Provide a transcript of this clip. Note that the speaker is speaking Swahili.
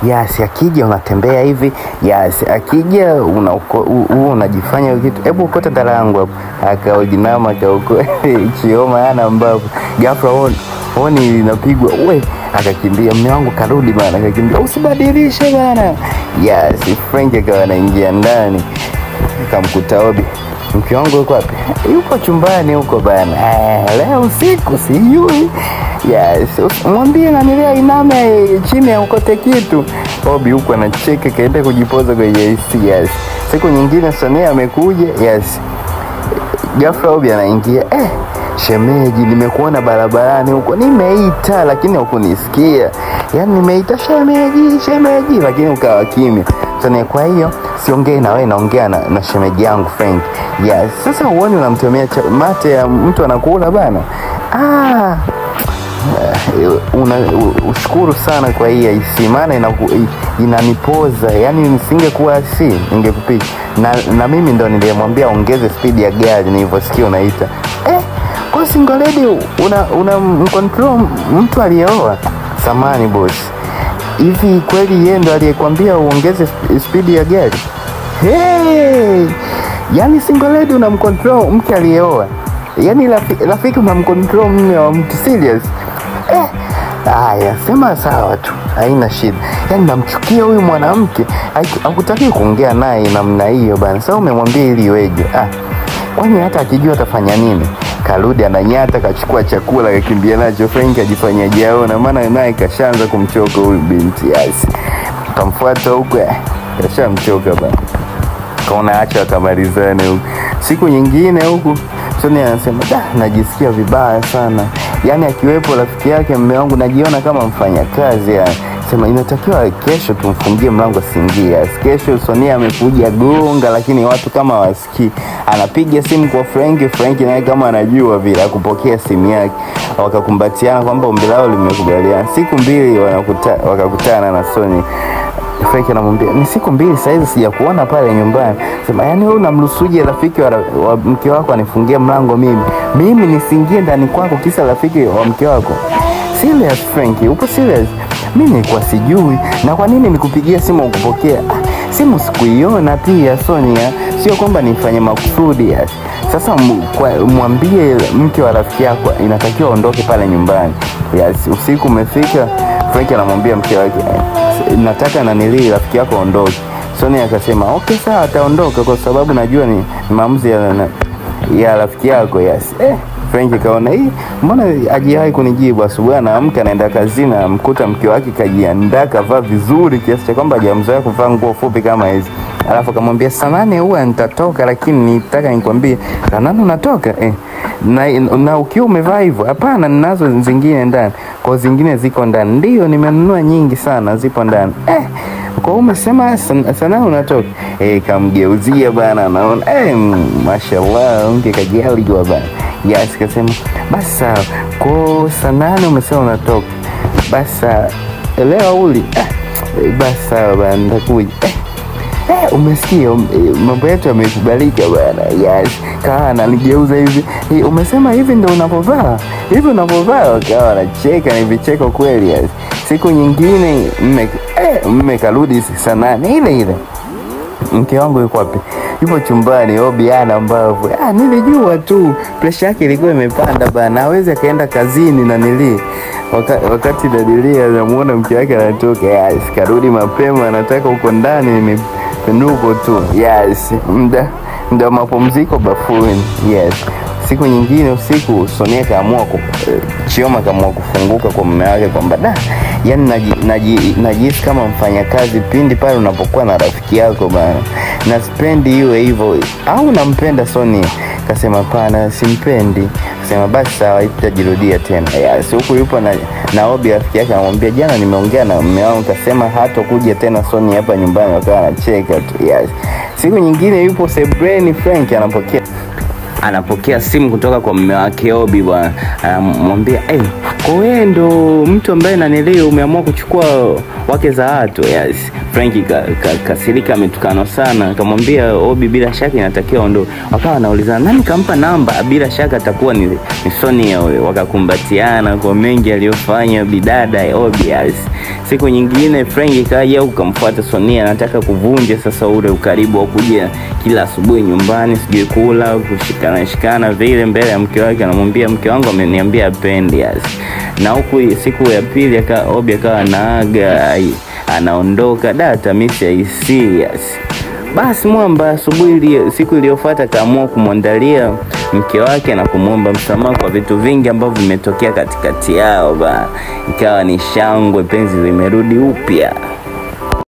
Yes, akija unatembea hivi. Yes, akija unajifanya kitu. Hebu ukota dala yangu hapo. Akaojinama kauko chioma ana ambapo. Ghafla oni inapigwa. Akakimbia, mume wangu karudi bana. Akakimbia, usibadilishe bana. Yes, Frank akawa anaingia ndani. Nikamkuta Obi. Mke wangu yuko wapi? Yuko chumbani huko bana. Leo usiku sijui. Yes, mwambie na nilea iname chini ya ukote kitu. Obi huko anacheka kaenda kujipoza kwenye AC. Yes. Siku nyingine Sonia amekuja. Yes. Ghafla Obi anaingia. Shemeji, nimekuona barabarani huko. Nimeita lakini hukunisikia. Yaani nimeita shemeji lakini ukawa kimya. Sonia, kwa hiyo siongei na wewe, naongea na shemeji yangu Frank. Yes. Sasa uone unamtomea mate ya mtu anakula bana. Ushukuru sana kwa hii AC, maana inanipoza. Yaani nisingekuwa AC ningekupiga. Na mimi ndo nilimwambia ongeze speed ya gari nilivyosikia unaita. Kwa single lady una control mtu aliyeoa. Samani boss. Hivi kweli yeye ndo aliyekwambia uongeze speed ya gari? Yaani single lady unamcontrol mke aliyeoa. Yaani rafiki unamcontrol mume wa mtu serious. Haya, sema sawa tu. Haina shida. Yaani namchukia huyu mwanamke. Hakutaki kuongea naye namna hiyo bana. Sasa umemwambia ili iweje? Kwani hata akijua atafanya nini? Karudi ananyata, kachukua chakula kakimbia nacho. Frank ajifanya jaona, maana naye kashaanza kumchoka huyu binti. Yes. Kamfuata huko, kashamchoka bana. Kaona acha akamalizane huko. Siku nyingine huko Sonia anasema, najisikia vibaya sana. Yaani akiwepo rafiki yake mume wangu najiona kama mfanyakazi yani. Sema inatakiwa kesho tumfungie mlango asiingie. Kesho Sonia amekuja gonga lakini watu kama wasikii. Anapiga simu kwa Frank naye kama anajua vile akupokea simu yake. Wakakumbatiana kwamba ombi lao limekubaliana. Siku 2 wakakutana na Sonia. Frank anamwambia, ni siku 2 sasa hizi sijakuona pale nyumbani. Sema yaani wewe unamrusuje rafiki wa mke wako anifungie mlango mimi nisingie ndani kwako kisa rafiki wa mke wako? Serious Frank, upo serious? Mimi nilikuwa sijui. Na kwa nini nikupigia simu ukupokea? Simu sikuiona pia Sonia. Sio kwamba nifanye makusudi. Sasa mwambie mke wa rafiki yako inatakiwa aondoke pale nyumbani. Yes, usiku umefika. Frank anamwambia mke wake, nataka na nili rafiki yako aondoke. Sonia akasema, okay sawa ataondoka kwa sababu najua ni maamuzi ya rafiki yako. Yes. Frank kaona mbona hajiwahi kunijibu? Asubuhi anaamka anaenda kazini amkuta mke wake kajiandaa kavaa vizuri kiasi cha kwamba hajamzoea kuvaa nguo fupi kama hizi. Alafu akamwambia, "Samani huwa nitatoka lakini nitaka nikwambie." "Kanani unatoka?" Na ukiwa umevaa hivyo?" "Hapana, ninazo zingine ndani." "Kwa zingine ziko ndani?" "Ndio, nimenunua nyingi sana, zipo ndani." "Kwa umesema sana unatoka?" Kamgeuzia bana, anaona mashallah unge kajali kwa bana. Yes, kasema, "Basi sawa. Kwa saa 8 umesema unatoka." "Basi leo uli." "Basi sawa bana, nitakuja." Umesikia mambo yetu yamekubalika bana. Yes, kaa ananigeuza hivi. "Umesema hivi ndio unapovaa?" "Hivi unapovaa." Kawa anacheka, ni vicheko kweli. Yes. Siku nyingine mme karudi saa 8 ile. "Mke wangu yuko wapi?" "Yupo chumbani." Obiana ambapo nilijua tu pressure yake ilikuwa imepanda bana, hawezi kaenda kazini na wakati dadilia anamuona mke wake anatoka. Yes, karudi mapema, anataka uko ndani ni penduko tu. Yes, muda mapumziko bafuni. Yes. Siku nyingine usiku Sonia kaamua Chioma kaamua kufunguka kwa mume wake kwamba yaani najisi kama mfanyakazi pindi pale unapokuwa na rafiki yako bana. Na sipendi iwe hivyo. "Au unampenda Sonia?" Kasema, "Hapana, simpendi." Kasema, "Basi sawa, itajirudia tena." Yes, huko yupo na Obi rafiki yake anamwambia, "Jana nimeongea na mume wangu kasema hatakuja tena Sonia hapa nyumbani." Wakawa anacheka tu. Yes. Siku nyingine yupo Sebreni Frank anapokea simu kutoka kwa mume wake Obi bwana. Anamwambia, Kwa wewe ndo mtu ambaye nanelewa umeamua kuchukua wake za watu. Yes. Frankie kasirika ametukana sana. Akamwambia Obi bila shaka inatakiwa ondoke. Wakawa wanaulizana nani kampa namba? Bila shaka atakuwa ni Sonia wewe. Wakakumbatiana kwa mengi aliyofanya bidada Obi. Yes. Siku nyingine Frankie kaja huko kumfuata Sonia, anataka kuvunja sasa ule ukaribu wa kuja kila asubuhi nyumbani sijui kula kushikana vile mbele ya mke wake. Anamwambia mke wangu ameniambia apendi. Yes. Na huku siku ya pili Obi akawa naaga anaondoka data miss ya serious. Basi Mwamba asubuhi siku iliyofuata kaamua kumwandalia mke wake na kumuomba msamaha kwa vitu vingi ambavyo vimetokea katikati yao. Ikawa ni shangwe, penzi limerudi upya.